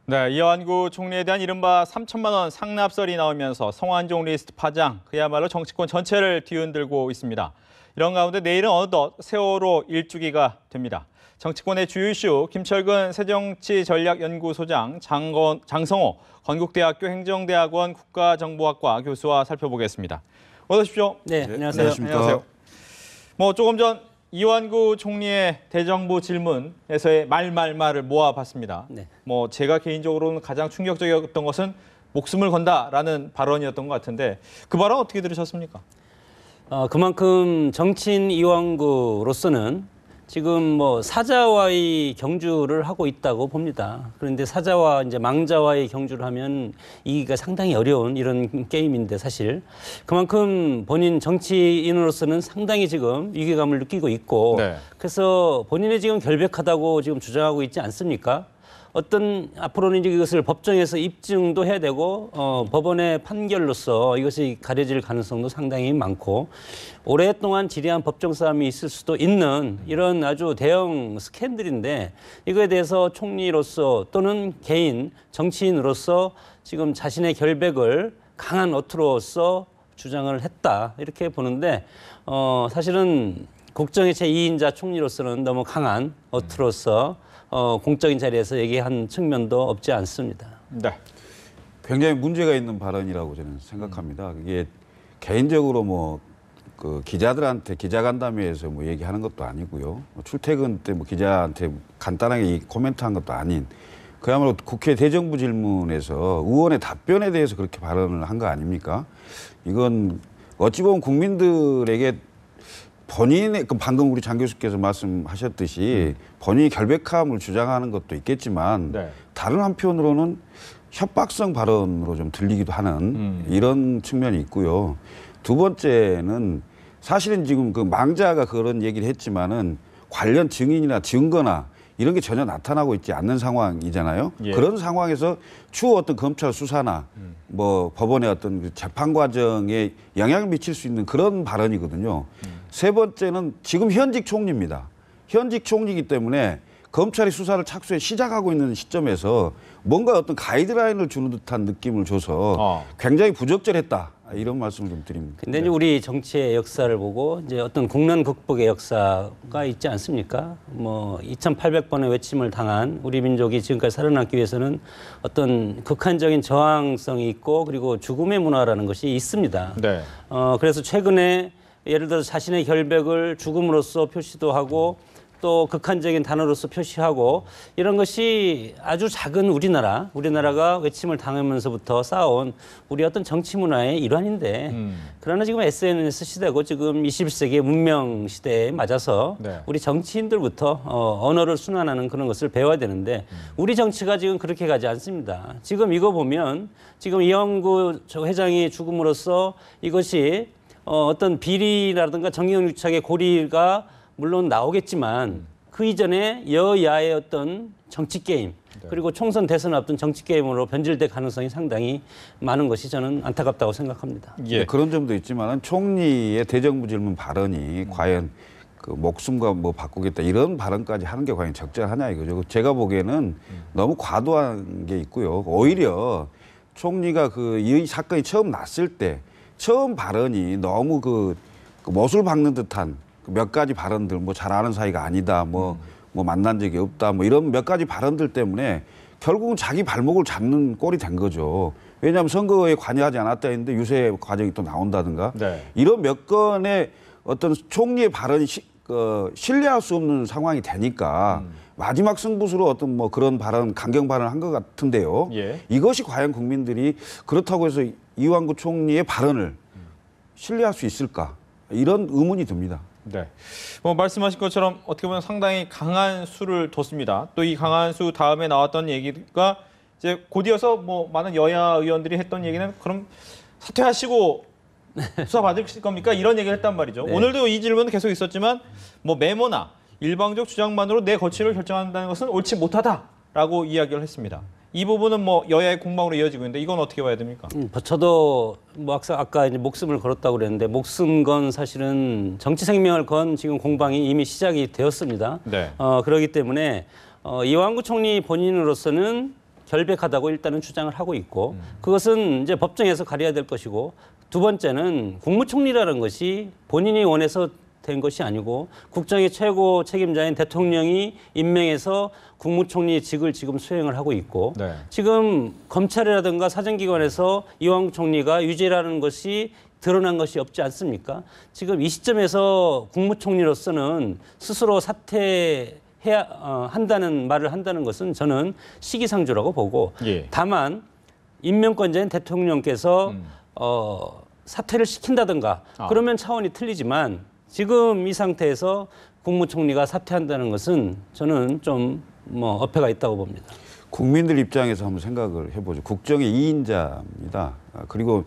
네, 이완구 총리에 대한 이른바 3천만 원 상납설이 나오면서 성완종 리스트 파장, 그야말로 정치권 전체를 뒤흔들고 있습니다. 이런 가운데 내일은 어느덧 세월호 일주기가 됩니다. 정치권의 주요 이슈, 김철근 새정치전략연구소장, 장성호 건국대학교 행정대학원 국가정보학과 교수와 살펴보겠습니다. 어서 오십시오. 네, 안녕하세요. 안녕하세요. 조금 전 이완구 총리의 대정부 질문에서의 말을 모아봤습니다. 네. 제가 개인적으로는 가장 충격적이었던 것은 목숨을 건다라는 발언이었던 것 같은데 그 발언 어떻게 들으셨습니까? 그만큼 정치인 이완구로서는 지금 사자와의 경주를 하고 있다고 봅니다. 그런데 사자와 이제 망자와의 경주를 하면 이기가 상당히 어려운 이런 게임인데 사실 그만큼 본인 정치인으로서는 상당히 지금 위기감을 느끼고 있고 네. 그래서 본인이 지금 결백하다고 지금 주장하고 있지 않습니까? 앞으로는 이제 이것을 법정에서 입증도 해야 되고 법원의 판결로서 이것이 가려질 가능성도 상당히 많고 오랫동안 지리한 법정 싸움이 있을 수도 있는 이런 아주 대형 스캔들인데 이거에 대해서 총리로서 또는 개인 정치인으로서 지금 자신의 결백을 강한 어투로서 주장을 했다 이렇게 보는데 사실은 국정의 제2인자 총리로서는 너무 강한 어투로서 공적인 자리에서 얘기한 측면도 없지 않습니다. 네. 굉장히 문제가 있는 발언이라고 저는 생각합니다. 이게 개인적으로 기자들한테 기자간담회에서 얘기하는 것도 아니고요. 출퇴근 때 기자한테 간단하게 코멘트한 것도 아닌 그야말로 국회 대정부 질문에서 의원의 답변에 대해서 그렇게 발언을 한 거 아닙니까? 이건 어찌 보면 국민들에게 본인의 방금 우리 장 교수께서 말씀하셨듯이 본인이 결백함을 주장하는 것도 있겠지만 네. 다른 한편으로는 협박성 발언으로 좀 들리기도 하는 이런 측면이 있고요. 두 번째는 사실은 지금 그 망자가 그런 얘기를 했지만은 관련 증인이나 증거나 이런 게 전혀 나타나고 있지 않는 상황이잖아요. 예. 그런 상황에서 추후 어떤 검찰 수사나 법원의 어떤 재판 과정에 영향을 미칠 수 있는 그런 발언이거든요. 세 번째는 지금 현직 총리입니다. 현직 총리이기 때문에 검찰이 수사를 착수해 시작하고 있는 시점에서 뭔가 어떤 가이드라인을 주는 듯한 느낌을 줘서 굉장히 부적절했다. 이런 말씀을 좀 드립니다. 근데 이제 우리 정치의 역사를 보고 이제 어떤 국난 극복의 역사가 있지 않습니까? 2,800번의 외침을 당한 우리 민족이 지금까지 살아남기 위해서는 어떤 극한적인 저항성이 있고 그리고 죽음의 문화라는 것이 있습니다. 네. 그래서 최근에 예를 들어서 자신의 결백을 죽음으로써 표시도 하고 또 극한적인 단어로서 표시하고 이런 것이 아주 작은 우리나라가 외침을 당하면서부터 쌓아온 우리 어떤 정치 문화의 일환인데 그러나 지금 SNS 시대고 지금 21세기의 문명 시대에 맞아서 네. 우리 정치인들부터 언어를 순환하는 그런 것을 배워야 되는데 우리 정치가 지금 그렇게 가지 않습니다. 지금 이거 보면 지금 이완구 회장이 죽음으로써 이것이 어떤 비리라든가 정경유착의 고리가 물론 나오겠지만 그 이전에 여야의 어떤 정치 게임 그리고 총선 대선 앞둔 정치 게임으로 변질될 가능성이 상당히 많은 것이 저는 안타깝다고 생각합니다. 예. 그런 점도 있지만 총리의 대정부 질문 발언이 과연 그 목숨과 바꾸겠다 이런 발언까지 하는 게 과연 적절하냐 이거죠. 제가 보기에는 너무 과도한 게 있고요. 오히려 총리가 이 사건이 처음 났을 때 처음 발언이 너무 그 못을 박는 듯한 몇 가지 발언들, 잘 아는 사이가 아니다, 만난 적이 없다, 이런 몇 가지 발언들 때문에 결국은 자기 발목을 잡는 꼴이 된 거죠. 왜냐하면 선거에 관여하지 않았다 했는데 유세 과정이 또 나온다든가 네. 이런 몇 건의 어떤 총리의 발언이 신뢰할 수 없는 상황이 되니까 마지막 승부수로 어떤 그런 발언, 강경 발언을 한 것 같은데요. 예. 이것이 과연 국민들이 그렇다고 해서 이완구 총리의 발언을 신뢰할 수 있을까? 이런 의문이 듭니다. 네. 말씀하신 것처럼 어떻게 보면 상당히 강한 수를 뒀습니다. 또 이 강한 수 다음에 나왔던 얘기가 이제 곧이어서 많은 여야 의원들이 했던 얘기는 그럼 사퇴하시고 수사 받으실 겁니까? 이런 얘기를 했단 말이죠. 네. 오늘도 이 질문은 계속 있었지만 메모나 일방적 주장만으로 내 거취를 결정한다는 것은 옳지 못하다라고 이야기를 했습니다. 이 부분은 여야의 공방으로 이어지고 있는데 이건 어떻게 봐야 됩니까? 저도 아까 이제 목숨을 걸었다고 그랬는데 목숨 건 사실은 정치 생명을 건 지금 공방이 이미 시작이 되었습니다. 네. 그렇기 때문에 이완구 총리 본인으로서는 결백하다고 일단은 주장을 하고 있고 그것은 이제 법정에서 가려야 될 것이고 두 번째는 국무총리라는 것이 본인이 원해서 된 것이 아니고 국정의 최고 책임자인 대통령이 임명해서 국무총리직을 지금 수행을 하고 있고 네. 지금 검찰이라든가 사정기관에서 이완구 총리가 유죄라는 것이 드러난 것이 없지 않습니까? 지금 이 시점에서 국무총리로서는 스스로 한다는 말을 한다는 것은 저는 시기상조라고 보고 예. 다만 임명권자인 대통령께서 사퇴를 시킨다든가 그러면 차원이 틀리지만 지금 이 상태에서 국무총리가 사퇴한다는 것은 저는 좀 어폐가 있다고 봅니다. 국민들 입장에서 한번 생각을 해보죠. 국정의 2인자입니다. 그리고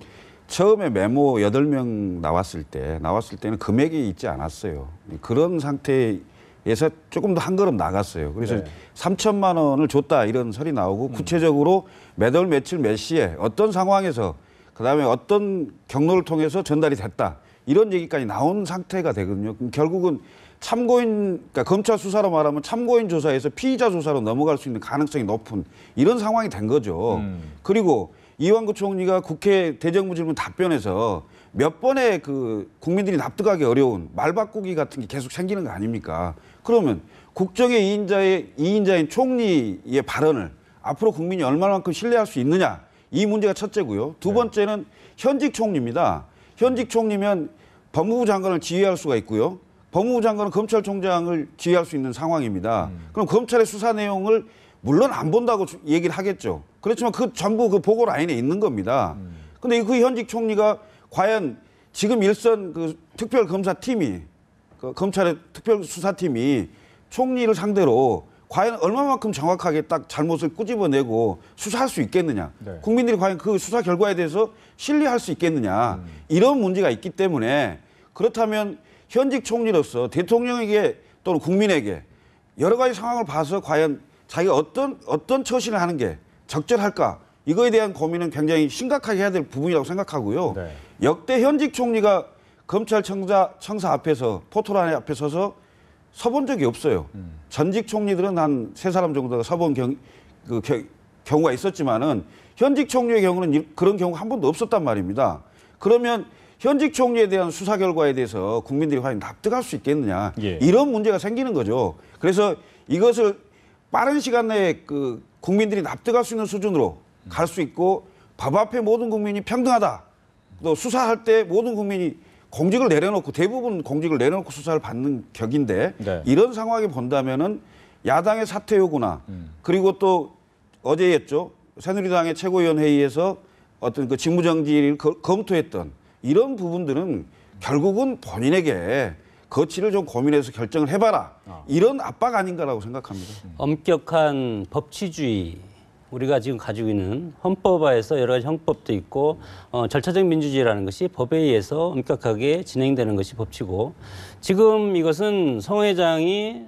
처음에 메모 8명 나왔을 때는 금액이 있지 않았어요. 그런 상태에서 조금 더 한 걸음 나갔어요. 그래서 네. 3천만 원을 줬다 이런 설이 나오고 구체적으로 몇 월 며칠 몇 시에 어떤 상황에서 그다음에 어떤 경로를 통해서 전달이 됐다. 이런 얘기까지 나온 상태가 되거든요. 그럼 결국은 참고인, 그러니까 검찰 수사로 말하면 참고인 조사에서 피의자 조사로 넘어갈 수 있는 가능성이 높은 이런 상황이 된 거죠. 그리고 이완구 총리가 국회 대정부질문 답변에서 몇 번의 그 국민들이 납득하기 어려운 말 바꾸기 같은 게 계속 생기는 거 아닙니까? 그러면 국정의 2인자인 총리의 발언을 앞으로 국민이 얼마만큼 신뢰할 수 있느냐? 이 문제가 첫째고요. 두 번째는 현직 총리입니다. 현직 총리면 법무부 장관을 지휘할 수가 있고요. 법무부 장관은 검찰총장을 지휘할 수 있는 상황입니다. 그럼 검찰의 수사 내용을 물론 안 본다고 얘기를 하겠죠. 그렇지만 그 전부 그 보고 라인에 있는 겁니다. 근데 그 현직 총리가 과연 지금 일선 그 특별검사팀이 그 검찰의 특별수사팀이 총리를 상대로 과연 얼마만큼 정확하게 딱 잘못을 꾸집어내고 수사할 수 있겠느냐. 네. 국민들이 과연 그 수사 결과에 대해서 신뢰할 수 있겠느냐. 이런 문제가 있기 때문에 그렇다면 현직 총리로서 대통령에게 또는 국민에게 여러 가지 상황을 봐서 과연 자기가 어떤 처신을 하는 게 적절할까. 이거에 대한 고민은 굉장히 심각하게 해야 될 부분이라고 생각하고요. 네. 역대 역대 현직 총리가 검찰청사 앞에서 포토라인 앞에 서서 서본 적이 없어요. 전직 총리들은 한 3사람 정도가 서본 경우가 있었지만은 현직 총리의 경우는 그런 경우가 한 번도 없었단 말입니다. 그러면 현직 총리에 대한 수사 결과에 대해서 국민들이 과연 납득할 수 있겠느냐. 예. 이런 문제가 생기는 거죠. 그래서 이것을 빠른 시간 내에 그 국민들이 납득할 수 있는 수준으로 갈 수 있고 법 앞에 모든 국민이 평등하다. 또 수사할 때 모든 국민이 공직을 내려놓고 대부분 공직을 내려놓고 수사를 받는 격인데 네. 이런 상황에 본다면은 야당의 사퇴 요구나 그리고 또 어제였죠. 새누리당의 최고위원 회의에서 어떤 그 직무정지를 검토했던 이런 부분들은 결국은 본인에게 거치를 좀 고민해서 결정을 해봐라. 이런 압박 아닌가라고 생각합니다. 엄격한 법치주의 우리가 지금 가지고 있는 헌법화에서 여러 가지 형법도 있고 절차적 민주주의라는 것이 법에 의해서 엄격하게 진행되는 것이 법치고 지금 이것은 성 회장이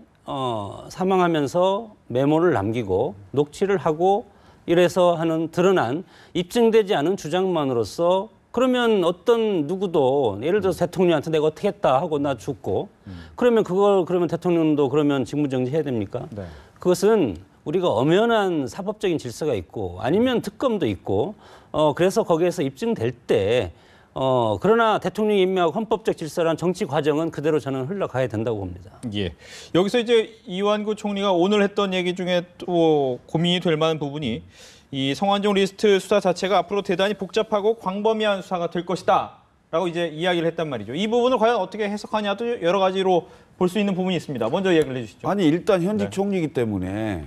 사망하면서 메모를 남기고 녹취를 하고 이래서 하는 드러난 입증되지 않은 주장만으로서 그러면 어떤 누구도 예를 들어서 대통령한테 내가 어떻게 했다 하고 나 죽고 그러면 그러면 대통령도 그러면 직무정지 해야 됩니까? 네. 그것은 우리가 엄연한 사법적인 질서가 있고 아니면 특검도 있고 그래서 거기에서 입증될 때 그러나 대통령이 임명하고 헌법적 질서란 정치 과정은 그대로 저는 흘러가야 된다고 봅니다. 예. 여기서 이제 이완구 총리가 오늘 했던 얘기 중에 또 고민이 될 만한 부분이 이 성완종 리스트 수사 자체가 앞으로 대단히 복잡하고 광범위한 수사가 될 것이다라고 이제 이야기를 했단 말이죠. 이 부분을 과연 어떻게 해석하냐도 여러 가지로 볼 수 있는 부분이 있습니다. 먼저 이야기를 해주시죠. 아니 일단 현직 네. 총리이기 때문에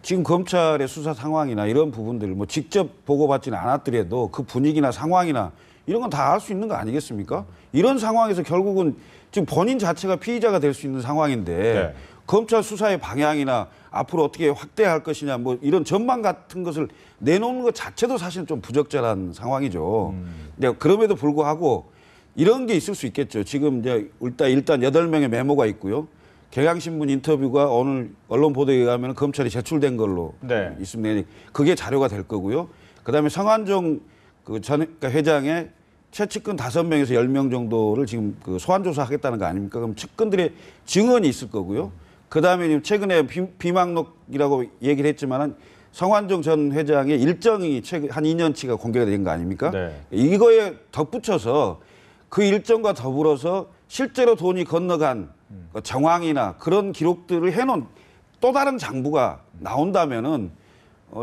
지금 검찰의 수사 상황이나 이런 부분들을 뭐 직접 보고받지는 않았더라도 그 분위기나 상황이나 이런 건 다 알 수 있는 거 아니겠습니까? 이런 상황에서 결국은 지금 본인 자체가 피의자가 될 수 있는 상황인데 네. 검찰 수사의 방향이나 앞으로 어떻게 확대할 것이냐 뭐 이런 전망 같은 것을 내놓는 것 자체도 사실은 좀 부적절한 상황이죠. 근데 그럼에도 불구하고 이런 게 있을 수 있겠죠. 지금 이제 일단 8명의 메모가 있고요. 경향신문 인터뷰가 오늘 언론 보도에 의하면 검찰이 제출된 걸로 네. 있습니다. 그게 자료가 될 거고요. 그다음에 성완종 그러니까 회장의 최측근 5명에서 10명 정도를 지금 그 소환 조사하겠다는 거 아닙니까? 그럼 측근들의 증언이 있을 거고요. 그다음에 최근에 비망록이라고 얘기를 했지만은 성완종 전 회장의 일정이 최근 한 2년치가 공개가 된 거 아닙니까? 네. 이거에 덧붙여서 그 일정과 더불어서 실제로 돈이 건너간 정황이나 그런 기록들을 해놓은 또 다른 장부가 나온다면은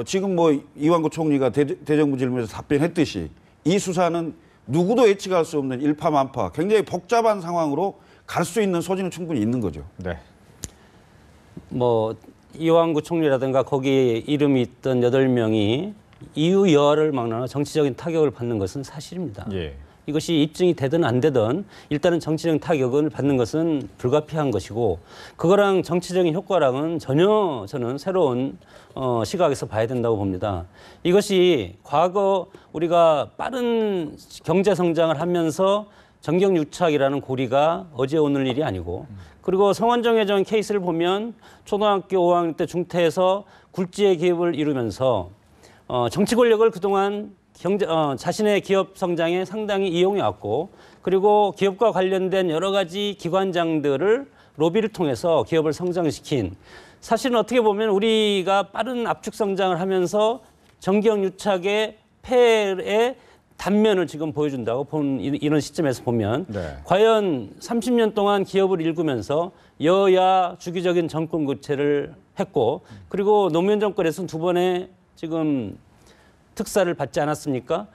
지금 뭐 이완구 총리가 대정부 질문에서 답변했듯이 이 수사는 누구도 예측할 수 없는 일파만파 굉장히 복잡한 상황으로 갈 수 있는 소지는 충분히 있는 거죠. 네. 뭐 이완구 총리라든가 거기에 이름이 있던 8명이 이유 여하를 막론하 정치적인 타격을 받는 것은 사실입니다. 예. 이것이 입증이 되든 안 되든 일단은 정치적인 타격을 받는 것은 불가피한 것이고 그거랑 정치적인 효과랑은 전혀 저는 새로운 시각에서 봐야 된다고 봅니다. 이것이 과거 우리가 빠른 경제 성장을 하면서 정경유착이라는 고리가 어제 오늘 일이 아니고 그리고 성완종 회장 케이스를 보면 초등학교 5학년 때 중퇴해서 굴지의 기업을 이루면서 정치 권력을 그동안 자신의 기업 성장에 상당히 이용해 왔고 그리고 기업과 관련된 여러 가지 기관장들을 로비를 통해서 기업을 성장시킨 사실은 어떻게 보면 우리가 빠른 압축 성장을 하면서 정경유착의 폐해의 단면을 지금 보여준다고 본 이런 시점에서 보면 네. 과연 30년 동안 기업을 일구면서 여야 주기적인 정권 교체를 했고 그리고 노무현 정권에서는 2번의 지금 특사를 받지 않았습니까?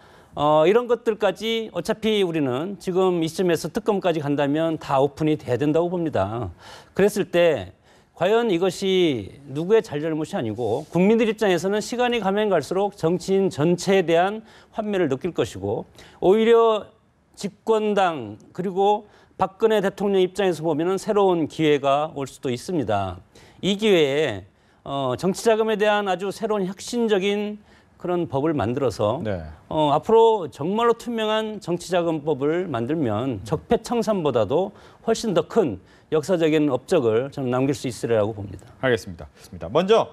이런 것들까지 어차피 우리는 지금 이 시점에서 특검까지 간다면 다 오픈이 돼야 된다고 봅니다. 그랬을 때 과연 이것이 누구의 잘잘못이 아니고 국민들 입장에서는 시간이 가면 갈수록 정치인 전체에 대한 환멸을 느낄 것이고 오히려 집권당 그리고 박근혜 대통령 입장에서 보면은 새로운 기회가 올 수도 있습니다. 이 기회에 정치자금에 대한 아주 새로운 혁신적인 그런 법을 만들어서 네. 앞으로 정말로 투명한 정치자금법을 만들면 적폐청산보다도 훨씬 더 큰 역사적인 업적을 저는 남길 수 있으리라고 봅니다. 알겠습니다. 먼저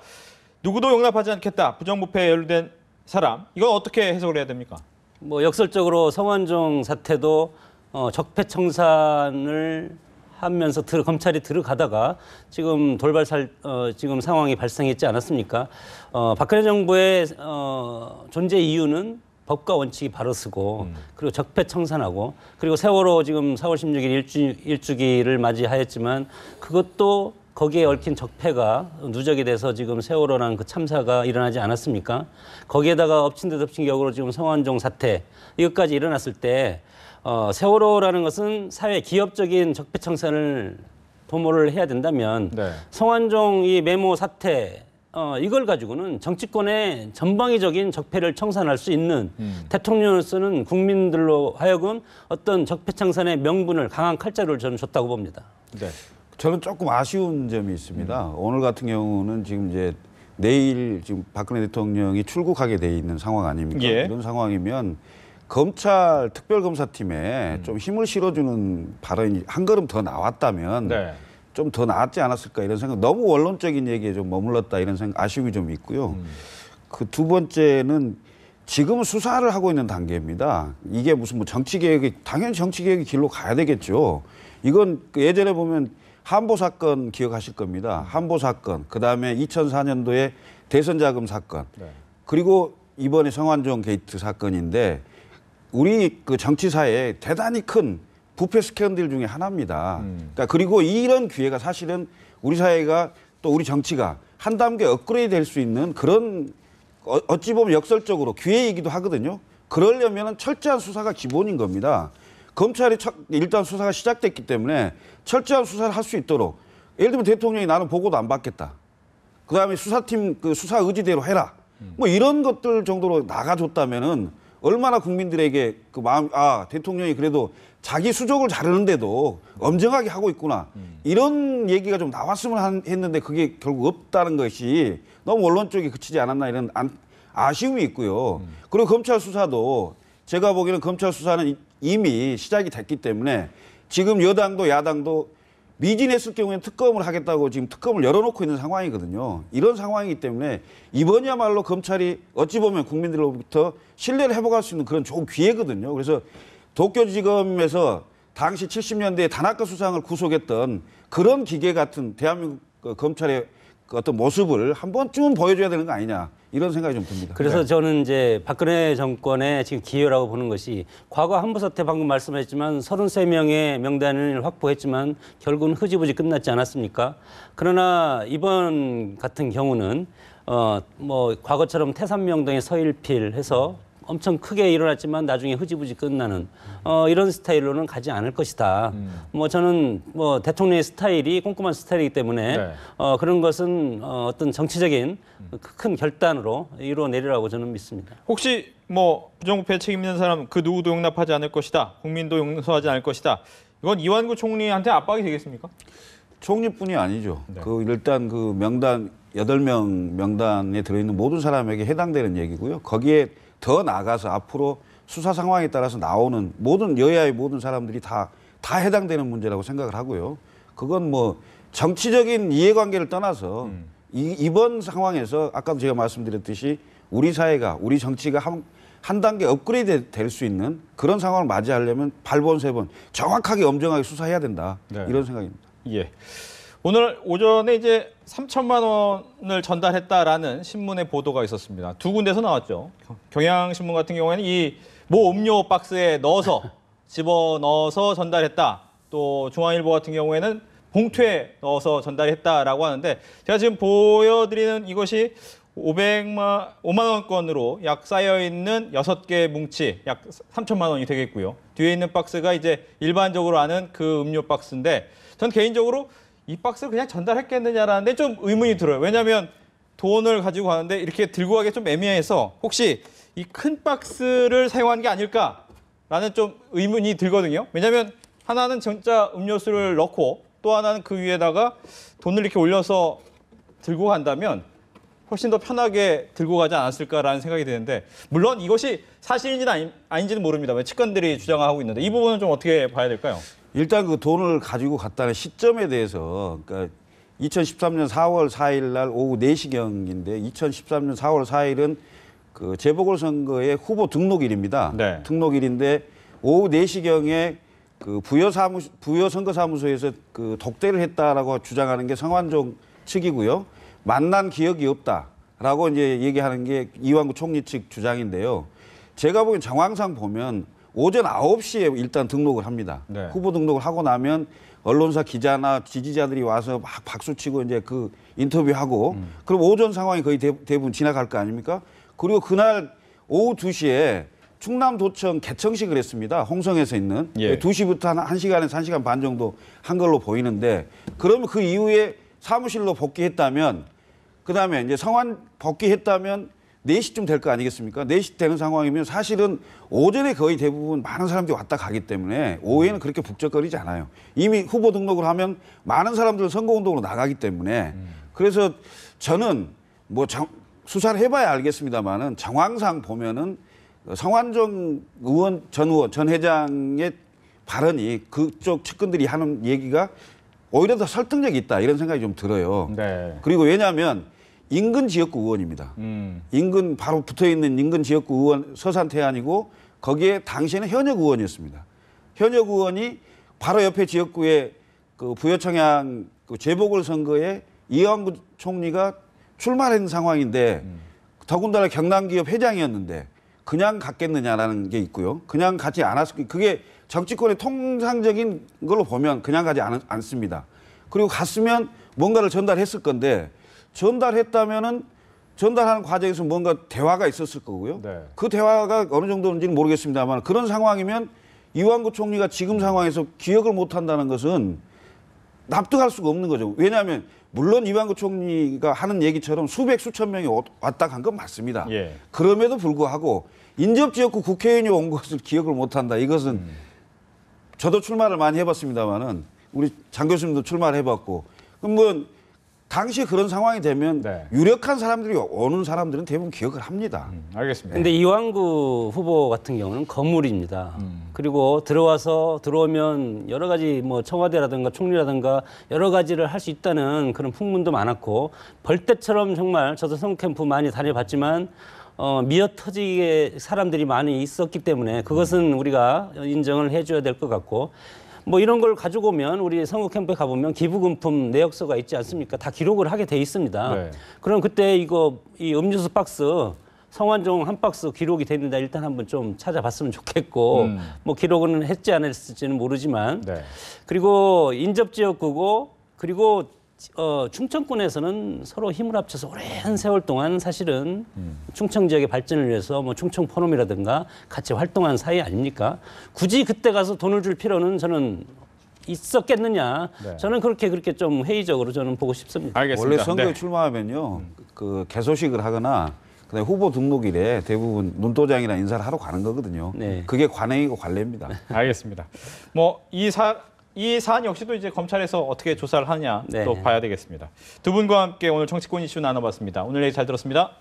누구도 용납하지 않겠다. 부정부패에 연루된 사람. 이건 어떻게 해석을 해야 됩니까? 뭐 역설적으로 성완종 사태도 적폐청산을 하면서 검찰이 들어가다가 지금 지금 상황이 발생했지 않았습니까? 박근혜 정부의 존재 이유는 법과 원칙이 바로 서고 그리고 적폐청산하고 그리고 세월호 지금 4월 16일 일주기를 맞이하였지만 그것도 거기에 얽힌 적폐가 누적이 돼서 지금 세월호라는 그 참사가 일어나지 않았습니까? 거기에다가 엎친 데 덮친 격으로 지금 성완종 사태 이것까지 일어났을 때 세월호라는 것은 사회 기업적인 적폐청산을 도모를 해야 된다면 네. 성완종 이 메모 사태 이걸 가지고는 정치권의 전방위적인 적폐를 청산할 수 있는 대통령으로서는 국민들로 하여금 어떤 적폐청산의 명분을 강한 칼자루를 저는 줬다고 봅니다. 네. 저는 조금 아쉬운 점이 있습니다. 오늘 같은 경우는 지금 이제 내일 지금 박근혜 대통령이 출국하게 돼 있는 상황 아닙니까? 예. 이런 상황이면 검찰 특별검사팀에 좀 힘을 실어주는 발언이 한 걸음 더 나왔다면 네. 좀 더 나았지 않았을까 이런 생각. 너무 원론적인 얘기에 좀 머물렀다 이런 생각, 아쉬움이 좀 있고요. 그 두 번째는 지금 수사를 하고 있는 단계입니다. 이게 무슨 뭐 정치개혁이 당연히 정치개혁의 길로 가야 되겠죠. 이건 그 예전에 보면 한보 사건 기억하실 겁니다. 한보 사건, 그 다음에 2004년도에 대선 자금 사건, 네. 그리고 이번에 성완종 게이트 사건인데 우리 그 정치사에 대단히 큰 부패 스캔들 중에 하나입니다. 그러니까 그리고 이런 기회가 사실은 우리 사회가 또 우리 정치가 한 단계 업그레이드 될 수 있는 그런 어찌 보면 역설적으로 기회이기도 하거든요. 그러려면 철저한 수사가 기본인 겁니다. 검찰이 일단 수사가 시작됐기 때문에 철저한 수사를 할 수 있도록 예를 들면 대통령이 나는 보고도 안 받겠다. 그다음에 수사팀 그 수사 의지대로 해라. 뭐 이런 것들 정도로 나가줬다면은 얼마나 국민들에게 그 마음 대통령이 그래도 자기 수족을 자르는데도 엄정하게 하고 있구나. 이런 얘기가 좀 나왔으면 했는데 그게 결국 없다는 것이 너무 언론 쪽에 그치지 않았나 이런 아쉬움이 있고요. 그리고 검찰 수사도 제가 보기에는 검찰 수사는 이미 시작이 됐기 때문에 지금 여당도 야당도 미진했을 경우에는 특검을 하겠다고 지금 특검을 열어놓고 있는 상황이거든요. 이런 상황이기 때문에 이번이야말로 검찰이 어찌 보면 국민들로부터 신뢰를 회복할 수 있는 그런 좋은 기회거든요. 그래서 도쿄지검에서 당시 70년대에 단아까 수상을 구속했던 그런 기계 같은 대한민국 검찰의 어떤 모습을 한 번쯤은 보여줘야 되는 거 아니냐. 이런 생각이 좀 듭니다. 그래서 저는 이제 박근혜 정권의 지금 기여라고 보는 것이 과거 한부사태 방금 말씀하셨지만 33명의 명단을 확보했지만 결국은 흐지부지 끝났지 않았습니까? 그러나 이번 같은 경우는 뭐 과거처럼 태산명동의 서일필해서 엄청 크게 일어났지만 나중에 흐지부지 끝나는 이런 스타일로는 가지 않을 것이다. 뭐 저는 뭐 대통령의 스타일이 꼼꼼한 스타일이기 때문에 네. 그런 것은 어떤 정치적인 큰 결단으로 이루어내리라고 저는 믿습니다. 혹시 뭐 부정부패 책임 있는 사람 그 누구도 용납하지 않을 것이다. 국민도 용서하지 않을 것이다. 이건 이완구 총리한테 압박이 되겠습니까? 총리뿐이 아니죠. 네. 그 일단 그 명단 8명 명단에 들어있는 모든 사람에게 해당되는 얘기고요. 거기에 더 나아가서 앞으로 수사 상황에 따라서 나오는 모든 여야의 모든 사람들이 다 해당되는 문제라고 생각을 하고요. 그건 뭐 정치적인 이해관계를 떠나서 이번 상황에서 아까도 제가 말씀드렸듯이 우리 사회가 우리 정치가 한 단계 업그레이드 될 수 있는 그런 상황을 맞이하려면 8번, 3번 정확하게 엄정하게 수사해야 된다. 네. 이런 생각입니다. 예. 오늘 오전에 이제 3천만 원을 전달했다라는 신문의 보도가 있었습니다. 두 군데서 나왔죠. 경향신문 같은 경우에는 이 모 음료 박스에 넣어서 집어넣어서 전달했다. 또 중앙일보 같은 경우에는 봉투에 넣어서 전달했다라고 하는데 제가 지금 보여드리는 이것이 5만 원권으로 약 쌓여있는 6개 뭉치 약 3천만 원이 되겠고요. 뒤에 있는 박스가 이제 일반적으로 아는 그 음료 박스인데 전 개인적으로 이 박스를 그냥 전달했겠느냐라는데 좀 의문이 들어요. 왜냐하면 돈을 가지고 가는데 이렇게 들고 가기 좀 애매해서 혹시 이 큰 박스를 사용한 게 아닐까라는 좀 의문이 들거든요. 왜냐하면 하나는 진짜 음료수를 넣고 또 하나는 그 위에다가 돈을 이렇게 올려서 들고 간다면 훨씬 더 편하게 들고 가지 않았을까라는 생각이 드는데 물론 이것이 사실인지는 아닌지는 모릅니다. 왜 측근들이 주장하고 있는데 이 부분은 좀 어떻게 봐야 될까요? 일단 그 돈을 가지고 갔다는 시점에 대해서 그러니까 2013년 4월 4일 날 오후 4시경인데 2013년 4월 4일은 그 재보궐선거의 후보 등록일입니다. 네. 등록일인데 오후 4시경에 그 부여선거사무소에서 그 독대를 했다라고 주장하는 게 성완종 측이고요. 만난 기억이 없다라고 이제 얘기하는 게 이완구 총리 측 주장인데요. 제가 보기엔 정황상 보면 오전 9시에 일단 등록을 합니다. 네. 후보 등록을 하고 나면 언론사 기자나 지지자들이 와서 막 박수치고 이제 그 인터뷰하고 그럼 오전 상황이 거의 대부분 지나갈 거 아닙니까? 그리고 그날 오후 2시에 충남도청 개청식을 했습니다. 홍성에서 있는. 예. 2시부터 한 1시간에서 1시간 반 정도 한 걸로 보이는데 그러면 그 이후에 사무실로 복귀했다면 그다음에 이제 성환 복귀했다면 4시쯤 될 거 아니겠습니까? 4시 되는 상황이면 사실은 오전에 거의 대부분 많은 사람들이 왔다 가기 때문에 오후에는 그렇게 북적거리지 않아요. 이미 후보 등록을 하면 많은 사람들은 선거운동으로 나가기 때문에 그래서 저는 뭐 수사를 해봐야 알겠습니다만은 정황상 보면은 성완종 의원, 전 회장의 발언이 그쪽 측근들이 하는 얘기가 오히려 더 설득력이 있다 이런 생각이 좀 들어요. 네. 그리고 왜냐하면 인근 지역구 의원입니다. 인근 바로 붙어있는 인근 지역구 의원 서산태안이고 거기에 당시에는 현역 의원이었습니다. 현역 의원이 바로 옆에 지역구에 그 부여청양 그 재보궐선거에 이완구 총리가 출마한 상황인데 더군다나 경남기업 회장이었는데 그냥 갔겠느냐라는 게 있고요. 그냥 가지 않았을 그게 정치권의 통상적인 걸로 보면 그냥 가지 않습니다. 그리고 갔으면 뭔가를 전달했을 건데 전달했다면은 전달하는 과정에서 뭔가 대화가 있었을 거고요. 네. 그 대화가 어느 정도인지는 모르겠습니다만 그런 상황이면 이완구 총리가 지금 상황에서 기억을 못 한다는 것은 납득할 수가 없는 거죠. 왜냐하면 물론 이완구 총리가 하는 얘기처럼 수백 수천 명이 왔다 간 건 맞습니다. 예. 그럼에도 불구하고 인접지역구 국회의원이 온 것을 기억을 못 한다. 이것은 저도 출마를 많이 해봤습니다만은 우리 장 교수님도 출마를 해봤고 그럼 뭐 당시에 그런 상황이 되면 네. 유력한 사람들이 오는 사람들은 대부분 기억을 합니다. 알겠습니다. 근데 이완구 후보 같은 경우는 건물입니다. 그리고 들어오면 여러 가지 뭐 청와대라든가 총리라든가 여러 가지를 할 수 있다는 그런 풍문도 많았고 벌떼처럼 정말 저도 선거 캠프 많이 다녀봤지만 미어터지게 사람들이 많이 있었기 때문에 그것은 우리가 인정을 해줘야 될 것 같고 뭐 이런 걸 가지고 오면 우리 선거 캠프에 가보면 기부금품 내역서가 있지 않습니까? 다 기록을 하게 돼 있습니다. 네. 그럼 그때 이 음료수 박스 성완종 한 박스 기록이 됐는데 일단 한번 좀 찾아봤으면 좋겠고 뭐 기록은 했지 않았을지는 모르지만 네. 그리고 인접지역구고 그리고 충청권에서는 서로 힘을 합쳐서 오랜 세월 동안 사실은 충청 지역의 발전을 위해서 뭐 충청 포럼이라든가 같이 활동한 사이 아닙니까? 굳이 그때 가서 돈을 줄 필요는 저는 있었겠느냐? 네. 저는 그렇게 좀 회의적으로 저는 보고 싶습니다. 알겠습니다. 원래 선거에 네. 출마하면요, 그 개소식을 하거나 그다음에 후보 등록일에 대부분 눈도장이나 인사를 하러 가는 거거든요. 네. 그게 관행이고 관례입니다. 알겠습니다. 뭐 이 사안 역시도 이제 검찰에서 어떻게 조사를 하느냐 네. 또 봐야 되겠습니다. 두 분과 함께 오늘 정치권 이슈 나눠봤습니다. 오늘 얘기 잘 들었습니다.